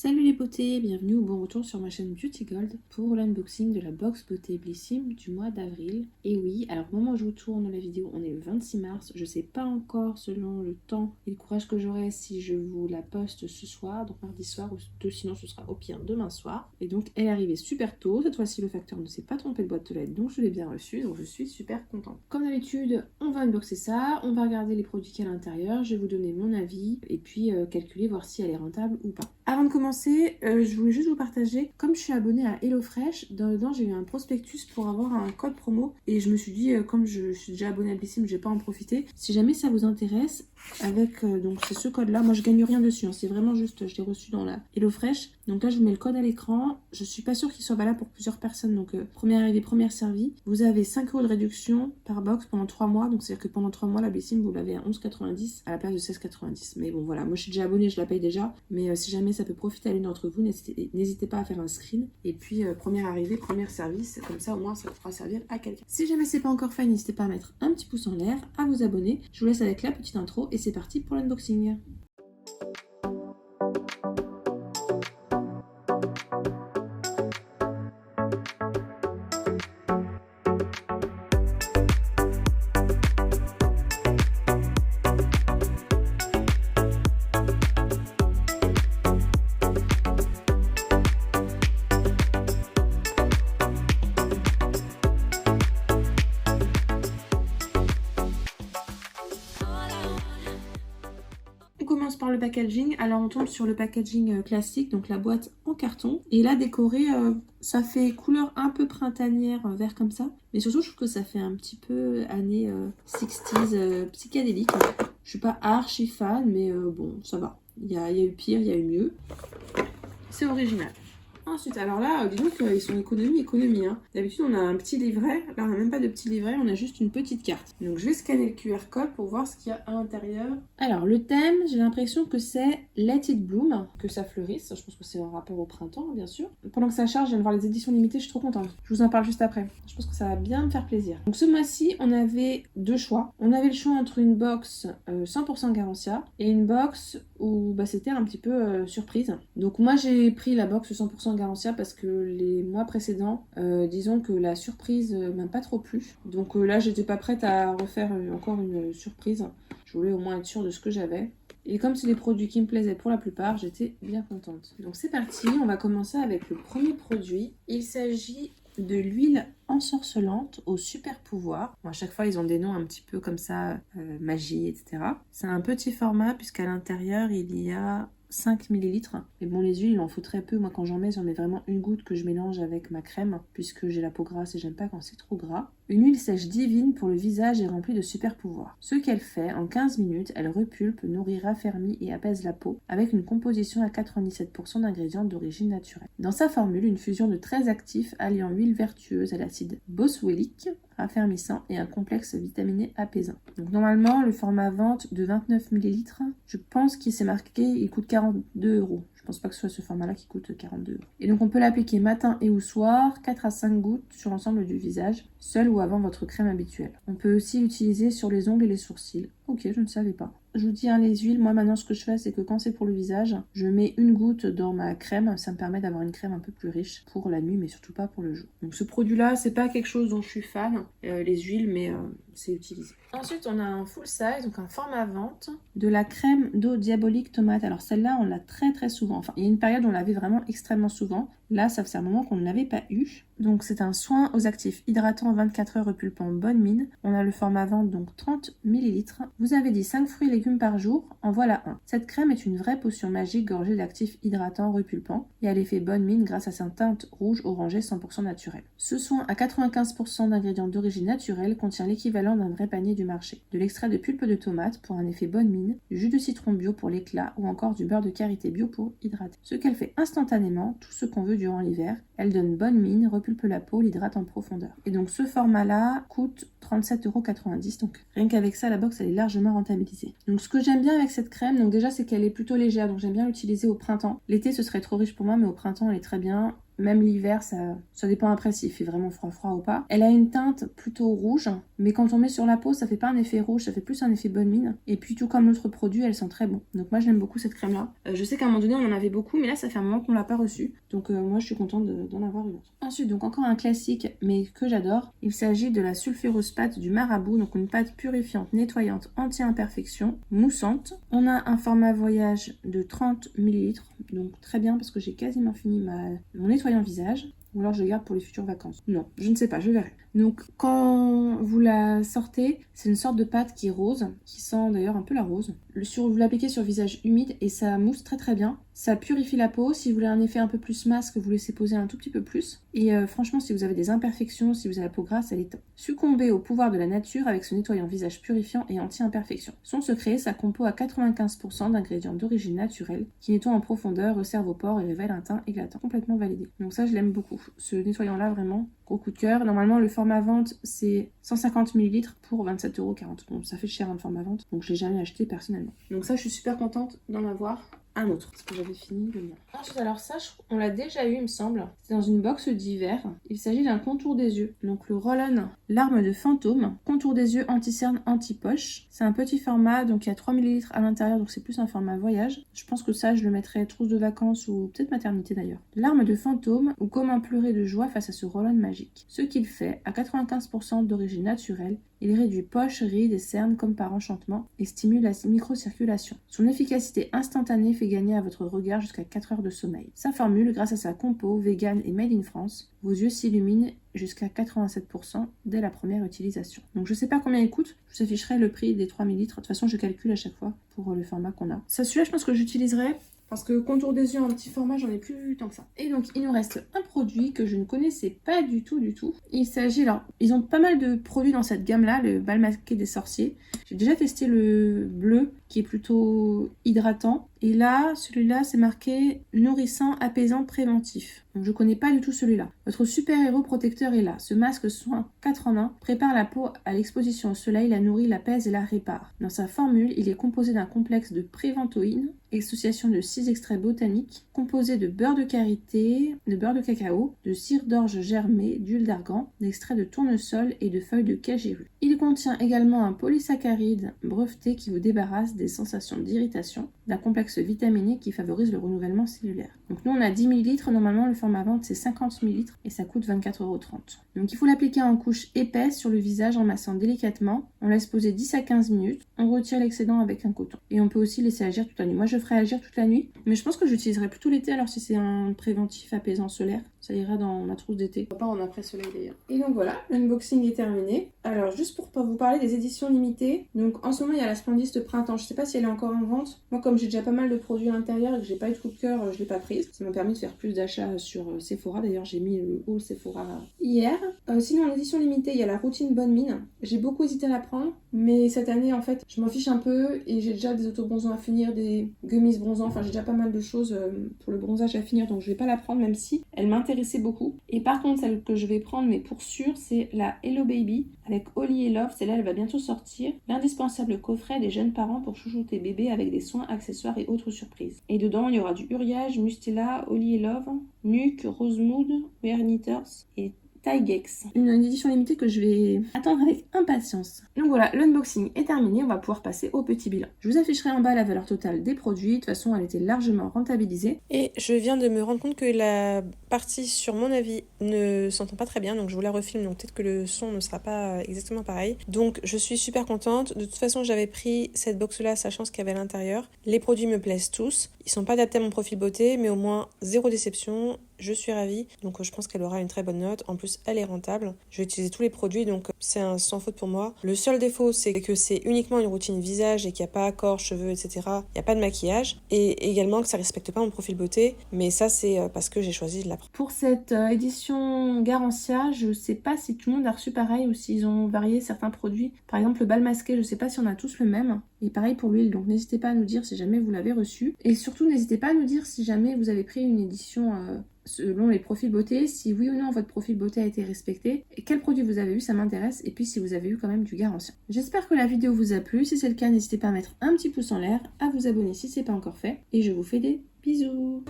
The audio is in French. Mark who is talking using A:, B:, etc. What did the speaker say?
A: Salut les beautés, bienvenue ou bon retour sur ma chaîne Beauty Gold pour l'unboxing de la box beauté Blissim du mois d'avril. Et oui, alors au moment où je vous tourne la vidéo, on est le 26 mars, je sais pas encore selon le temps et le courage que j'aurai si je vous la poste ce soir, donc mardi soir, ou sinon ce sera au pire demain soir. Et donc elle est arrivée super tôt, cette fois-ci le facteur ne s'est pas trompé de boîte aux lettres, donc je l'ai bien reçue, donc je suis super contente. Comme d'habitude, on va unboxer ça, on va regarder les produits qu'il y a à l'intérieur, je vais vous donner mon avis et puis calculer, voir si elle est rentable ou pas. Avant de commencer, je voulais juste vous partager, comme je suis abonnée à HelloFresh, dedans j'ai eu un prospectus pour avoir un code promo et je me suis dit, comme je suis déjà abonnée à Blissim, je vais pas en profiter. Si jamais ça vous intéresse, avec donc c'est ce code là, moi je gagne rien dessus, hein, c'est vraiment juste, je l'ai reçu dans la HelloFresh. Donc là je vous mets le code à l'écran, je suis pas sûre qu'il soit valable pour plusieurs personnes, donc première arrivée, première servie. Vous avez 5 € de réduction par box pendant 3 mois, donc c'est à dire que pendant 3 mois la Blissim vous l'avez à 11,90 à la place de 16,90. Mais bon voilà, moi je suis déjà abonnée, je la paye déjà, mais si jamais ça peut profiter à l'une d'entre vous, n'hésitez pas à faire un screen. Et puis première arrivée, première service, comme ça au moins ça pourra servir à quelqu'un. Si jamais c'est pas encore fait, n'hésitez pas à mettre un petit pouce en l'air, à vous abonner. Je vous laisse avec la petite intro et c'est parti pour l'unboxing. On commence par le packaging. Alors on tombe sur le packaging classique, donc la boîte en carton. Et là décoré, ça fait couleur un peu printanière, vert comme ça. Mais surtout je trouve que ça fait un petit peu années 60s psychédélique. Je suis pas archi fan, mais bon ça va. Il y a eu pire, il y a eu mieux. C'est original. Ensuite, alors là, dis donc, ils sont économie. Hein. D'habitude, on a un petit livret. Là, on n'a même pas de petit livret, on a juste une petite carte. Donc, je vais scanner le QR code pour voir ce qu'il y a à l'intérieur. Alors, le thème, j'ai l'impression que c'est Let It Bloom, que ça fleurisse. Je pense que c'est en rapport au printemps, bien sûr. Pendant que ça charge, je viens de voir les éditions limitées, je suis trop contente. Je vous en parle juste après. Je pense que ça va bien me faire plaisir. Donc, ce mois-ci, on avait deux choix. On avait le choix entre une box 100% Garancia et une box où c'était un petit peu surprise. Donc, moi, j'ai pris la box 100% Garancia parce que les mois précédents, disons que la surprise m'a pas trop plu. Donc là, j'étais pas prête à refaire encore une surprise. Je voulais au moins être sûre de ce que j'avais. Et comme c'est des produits qui me plaisaient pour la plupart, j'étais bien contente. Donc c'est parti, on va commencer avec le premier produit. Il s'agit de l'huile ensorcelante au super pouvoir. Bon, à chaque fois, ils ont des noms un petit peu comme ça, magie, etc. C'est un petit format puisqu'à l'intérieur, il y a 5 ml. Mais bon, les huiles, il en faut très peu. Moi, quand j'en mets vraiment une goutte que je mélange avec ma crème, puisque j'ai la peau grasse et j'aime pas quand c'est trop gras. Une huile sèche divine pour le visage et remplie de super pouvoirs. Ce qu'elle fait, en 15 minutes, elle repulpe, nourrit, raffermit et apaise la peau, avec une composition à 97% d'ingrédients d'origine naturelle. Dans sa formule, une fusion de 13 actifs alliant huile vertueuse à l'acide boswellique, raffermissant et un complexe vitaminé apaisant. Donc normalement, le format vente de 29 ml, je pense qu'il s'est marqué, il coûte 42 €. Je pense pas que ce soit ce format-là qui coûte 42 €. Et donc on peut l'appliquer matin et ou soir, 4 à 5 gouttes sur l'ensemble du visage, seul ou avant votre crème habituelle. On peut aussi l'utiliser sur les ongles et les sourcils. Ok, je ne savais pas. Je vous dis, les huiles, moi maintenant ce que je fais, c'est que quand c'est pour le visage, je mets une goutte dans ma crème. Ça me permet d'avoir une crème un peu plus riche pour la nuit, mais surtout pas pour le jour. Donc ce produit-là, c'est pas quelque chose dont je suis fan, les huiles, mais c'est utilisé. Ensuite, on a un full size, donc un format vente, de la crème d'eau diabolique tomate. Alors celle-là, on l'a très très souvent. Enfin, il y a une période où on l'avait vraiment extrêmement souvent. Là, ça faisait un moment qu'on ne l'avait pas eu. Donc c'est un soin aux actifs hydratant 24 heures repulpant bonne mine. On a le format vente, donc 30 ml. Vous avez dit 5 fruits et légumes par jour, en voilà un. Cette crème est une vraie potion magique gorgée d'actifs hydratants repulpants et à l'effet bonne mine grâce à sa teinte rouge orangée 100% naturelle. Ce soin à 95% d'ingrédients d'origine naturelle contient l'équivalent d'un vrai panier du marché. De l'extrait de pulpe de tomate pour un effet bonne mine, du jus de citron bio pour l'éclat ou encore du beurre de karité bio pour hydrater. Ce qu'elle fait instantanément, tout ce qu'on veut durant l'hiver, elle donne bonne mine, repulpe la peau, l'hydrate en profondeur. Et donc ce format-là coûte 37,90 €. Donc rien qu'avec ça, la box elle est largement rentabilisée. Donc ce que j'aime bien avec cette crème, déjà c'est qu'elle est plutôt légère, donc j'aime bien l'utiliser au printemps. L'été ce serait trop riche pour moi, mais au printemps elle est très bien. même l'hiver, ça dépend après s'il fait vraiment froid ou pas. Elle a une teinte plutôt rouge, mais quand on met sur la peau, ça fait pas un effet rouge, ça fait plus un effet bonne mine. Et puis tout comme l'autre produit, elle sent très bon. Donc moi j'aime beaucoup cette crème là. Je sais qu'à un moment donné on en avait beaucoup, mais là ça fait un moment qu'on l'a pas reçue. Donc moi je suis contente d'en avoir une autre. Ensuite, donc encore un classique, mais que j'adore. Il s'agit de la sulfureuse pâte du Marabout, donc une pâte purifiante, nettoyante, anti-imperfection, moussante. On a un format voyage de 30 ml, donc très bien parce que j'ai quasiment fini mon nettoyant visage. Ou alors je le garde pour les futures vacances. Non, je ne sais pas, je verrai. Donc quand vous la sortez, c'est une sorte de pâte qui est rose, qui sent d'ailleurs un peu la rose. Vous l'appliquez sur le visage humide et ça mousse très très bien. Ça purifie la peau. Si vous voulez un effet un peu plus masque, vous laissez poser un tout petit peu plus. Et franchement, si vous avez des imperfections, si vous avez la peau grasse, elle est top. Succombez au pouvoir de la nature avec ce nettoyant visage purifiant et anti-imperfection. Son secret, sa compo à 95% d'ingrédients d'origine naturelle qui nettoient en profondeur, resserrent vos pores et révèlent un teint éclatant. Complètement validé. Donc ça, je l'aime beaucoup. Ce nettoyant-là, vraiment, gros coup de cœur. Normalement, le format vente, c'est 150 ml pour 27,40 €. Bon, ça fait cher le format vente, donc je l'ai jamais acheté personnellement. Donc ça, je suis super contente d'en avoir un autre, parce que j'avais fini le mien. Ensuite, alors ça, on l'a déjà eu, il me semble. C'est dans une box d'hiver. Il s'agit d'un contour des yeux. Donc le Roll-On Larme de Fantôme. Contour des yeux anti-cerne, anti-poche. C'est un petit format, donc il y a 3 ml à l'intérieur, donc c'est plus un format voyage. Je pense que ça, je le mettrais trousse de vacances ou peut-être maternité d'ailleurs. Larme de Fantôme, ou comment pleurer de joie face à ce Roll-On magique. Ce qu'il fait, à 95% d'origine naturelle, il réduit poches, rides et cernes comme par enchantement et stimule la microcirculation. Son efficacité instantanée fait gagner à votre regard jusqu'à 4 heures de sommeil. Sa formule, grâce à sa compo vegan et made in France, vos yeux s'illuminent jusqu'à 87% dès la première utilisation. Donc je sais pas combien il coûte, je vous afficherai le prix des 3 ml. De toute façon, je calcule à chaque fois pour le format qu'on a. Ça, celui-là, je pense que j'utiliserai parce que contour des yeux en petit format, j'en ai plus tant que ça. Et donc, il nous reste un produit que je ne connaissais pas du tout. Il s'agit, alors, ils ont pas mal de produits dans cette gamme-là, le bal masqué des sorciers. J'ai déjà testé le bleu, qui est plutôt hydratant. Et là, celui-là, c'est marqué nourrissant, apaisant, préventif. Donc, je connais pas du tout celui-là. Votre super-héros protecteur est là. Ce masque soin 4 en 1 prépare la peau à l'exposition au soleil, la nourrit, l'apaise et la répare. Dans sa formule, il est composé d'un complexe de préventoïne, association de 6 extraits botaniques, composés de beurre de karité, de beurre de cacao, de cire d'orge germée, d'huile d'argan, d'extraits de tournesol et de feuilles de cajéru. Il contient également un polysaccharide breveté qui vous débarrasse des sensations d'irritation, d'un complexe vitaminé qui favorise le renouvellement cellulaire. Donc nous on a 10 ml, normalement le format vente c'est 50 ml et ça coûte 24,30 €. Donc il faut l'appliquer en couche épaisse sur le visage en massant délicatement, on laisse poser 10 à 15 minutes, on retire l'excédent avec un coton. Et on peut aussi laisser agir toute la nuit. Moi je ferai agir toute la nuit, mais je pense que j'utiliserai plutôt l'été alors si c'est un préventif apaisant solaire. Ça ira dans ma trousse d'été. Pas en après-soleil d'ailleurs. Et donc voilà, l'unboxing est terminé. Alors juste pour vous parler des éditions limitées, donc en ce moment il y a la Splendiste Printemps. Je sais pas si elle est encore en vente. Moi comme j'ai déjà pas mal de produits à l'intérieur et que j'ai pas eu de coup de cœur, je l'ai pas prise. Ça m'a permis de faire plus d'achats sur Sephora. D'ailleurs j'ai mis le haul Sephora hier. Sinon en édition limitée il y a la routine Bonne Mine. J'ai beaucoup hésité à la prendre, mais cette année en fait je m'en fiche un peu et j'ai déjà des autobronzants à finir, des gummies bronzants. Enfin j'ai déjà pas mal de choses pour le bronzage à finir, donc je vais pas la prendre même si elle m'intéressait beaucoup. Et par contre celle que je vais prendre mais pour sûr c'est la Hello Baby avec Holly et Love. Celle-là elle va bientôt sortir. L'indispensable coffret des jeunes parents pour chouchouter bébé avec des soins, accessoires et autres surprises. Et dedans il y aura du Uriage, Mustela, Holly et Love, Nuke, Rosemood, Wear Knitters et Tigex. Une édition limitée que je vais attendre avec impatience. Donc voilà, l'unboxing est terminé, on va pouvoir passer au petit bilan. Je vous afficherai en bas la valeur totale des produits, de toute façon elle était largement rentabilisée. Et je viens de me rendre compte que la partie sur mon avis ne s'entend pas très bien, donc je vous la refilme, donc peut-être que le son ne sera pas exactement pareil. Donc je suis super contente, de toute façon j'avais pris cette box là sachant ce qu'il y avait à l'intérieur. Les produits me plaisent tous, ils sont pas adaptés à mon profil beauté, mais au moins zéro déception. Je suis ravie, donc je pense qu'elle aura une très bonne note. En plus, elle est rentable. Je vais utiliser tous les produits, donc c'est un sans faute pour moi. Le seul défaut, c'est que c'est uniquement une routine visage et qu'il n'y a pas corps, cheveux, etc. Il n'y a pas de maquillage. Et également que ça ne respecte pas mon profil beauté. Mais ça, c'est parce que j'ai choisi de la prendre. Pour cette édition Garancia, je ne sais pas si tout le monde a reçu pareil ou s'ils ont varié certains produits. Par exemple, le bal masqué, je ne sais pas si on a tous le même. Et pareil pour l'huile, donc n'hésitez pas à nous dire si jamais vous l'avez reçu. Et surtout, n'hésitez pas à nous dire si jamais vous avez pris une édition selon les profils beauté, si oui ou non votre profil beauté a été respecté, et quel produit vous avez eu, ça m'intéresse, et puis si vous avez eu quand même du Garancia. J'espère que la vidéo vous a plu, si c'est le cas, n'hésitez pas à mettre un petit pouce en l'air, à vous abonner si ce n'est pas encore fait, et je vous fais des bisous.